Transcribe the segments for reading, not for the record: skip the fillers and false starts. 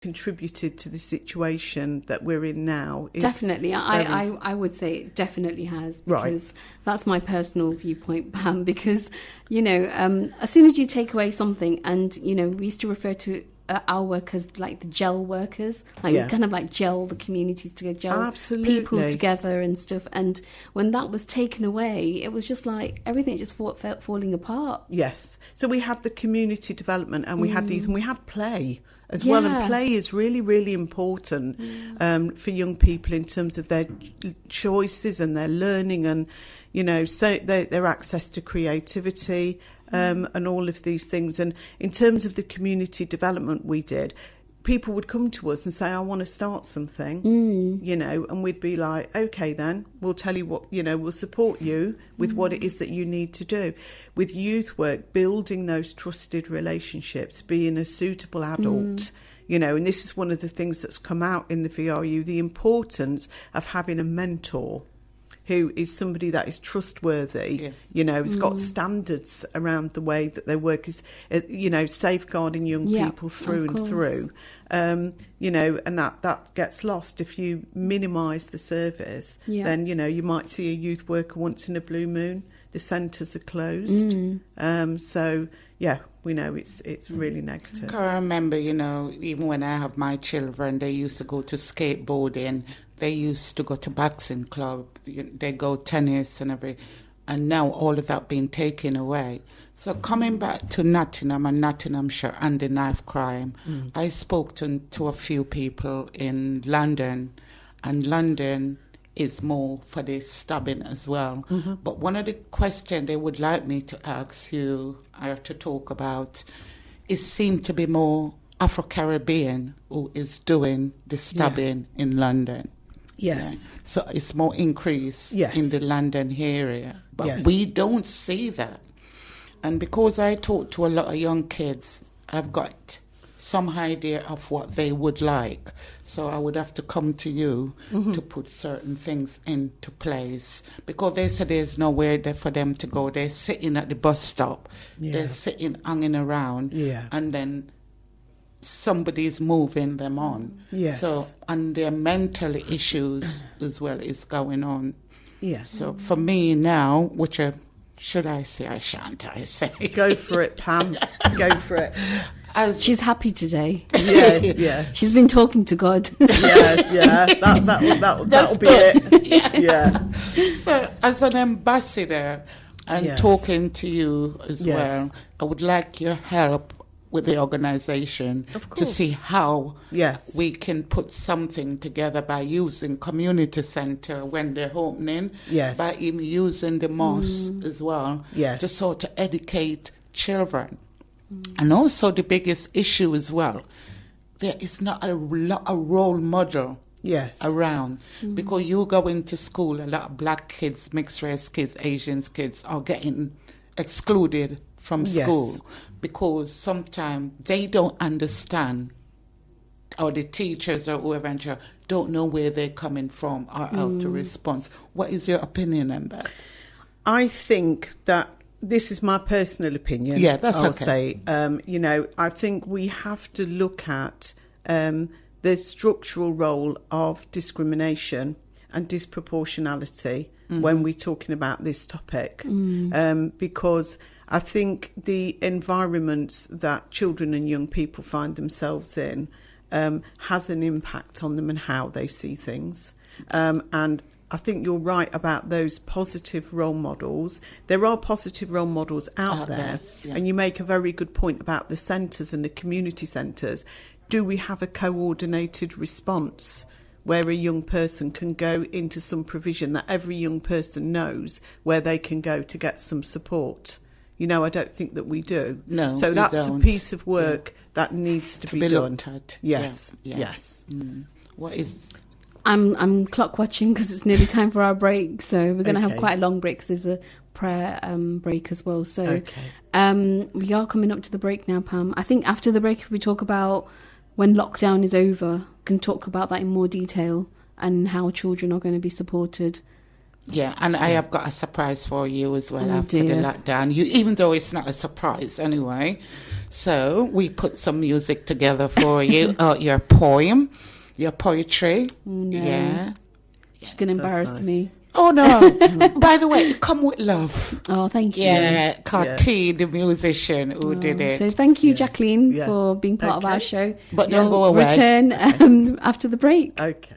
contributed to the situation that we're in now. Definitely. I would say it definitely has, because that's my personal viewpoint, Pam, because, as soon as you take away something, and, we used to refer to our workers like the gel workers, we kind of like gel the communities together, gel people together and stuff. And when that was taken away, it was just like everything just felt falling apart. Yes. So we had the community development, and we had these, and we had play as well. And play is really, really important for young people in terms of their choices and their learning, and so their access to creativity. And all of these things. And in terms of the community development we did, people would come to us and say, I want to start something, and we'd be like, okay, then we'll tell you what, we'll support you with what it is that you need to do. With youth work, building those trusted relationships, being a suitable adult, and this is one of the things that's come out in the VRU, the importance of having a mentor who is somebody that is trustworthy, has got standards around the way that they work, is, safeguarding young people through and through, and that gets lost if you minimise the service. Then, you might see a youth worker once in a blue moon. The centres are closed. So, we know it's really negative. I remember, even when I have my children, they used to go to skateboarding. They used to go to boxing club, they go tennis and everything, and now all of that being taken away. So coming back to Nottingham and Nottinghamshire and the knife crime, I spoke to a few people in London, and London is more for the stabbing as well. But one of the questions they would like me to ask you or to talk about is seem to be more Afro-Caribbean who is doing the stabbing in London. Yes. Yeah. So it's more increase in the London area. But we don't see that. And because I talk to a lot of young kids, I've got some idea of what they would like. So I would have to come to you to put certain things into place. Because they say there's nowhere there for them to go. They're sitting at the bus stop. They're sitting, hanging around. And then somebody's moving them on. So, and their mental issues as well is going on. So for me now, which should I say or shan't I say? Go for it, Pam. Go for it. She's happy today. Yeah. She's been talking to God. That'll be it. So as an ambassador and talking to you as well, I would like your help with the organisation to see how we can put something together by using community centre when they're opening, by even using the mosque as well, to sort of educate children. And also the biggest issue as well, there is not a role model around, because you go into school, a lot of black kids, mixed race kids, Asian kids are getting excluded from school because sometimes they don't understand, or the teachers or whoever don't know where they're coming from or how to respond. What is your opinion on that? I think that this is my personal opinion. I'll say. I think we have to look at the structural role of discrimination and disproportionality when we're talking about this topic, because I think the environments that children and young people find themselves in has an impact on them and how they see things. And I think you're right about those positive role models. There are positive role models out there. And you make a very good point about the centres and the community centres. Do we have a coordinated response where a young person can go into some provision that every young person knows where they can go to get some support? I don't think that we do. No, so that's a piece of work that needs to be done. Looked at. Yes. What is... I'm clock watching because it's nearly time for our break, so we're going to have quite a long break because there's a prayer break as well. So we are coming up to the break now, Pam. I think after the break we talk about when lockdown is over, we can talk about that in more detail and how children are going to be supported Yeah, and I have got a surprise for you as well after the lockdown. Even though it's not a surprise anyway. So we put some music together for you. Your poem, your poetry. No. Yeah. She's going to embarrass me. Oh, no. By the way, it come with love. Oh, thank you. Yeah, Carty, the musician who did it. So thank you, Jacqueline, for being part of our show. But don't go away. Return after the break. Okay.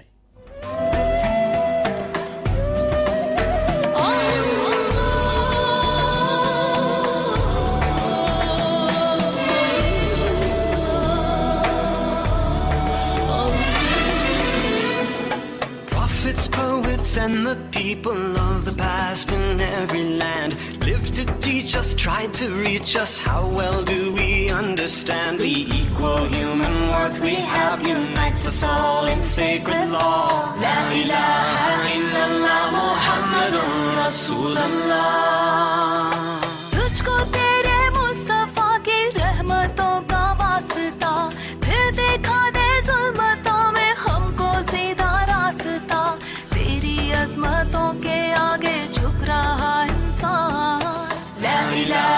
Poets and the people of the past in every land lived to teach us, tried to reach us. How well do we understand the equal human worth we have unites us all in sacred law? La ilaha illallah Muhammadun Rasulullah. Tujhko tere Mustafa ki rahmaton ka wasta, phir dekha de zulmaton mein humko seedha rasta. अज़मतों के आगे झुक रहा इंसान ला इलाहा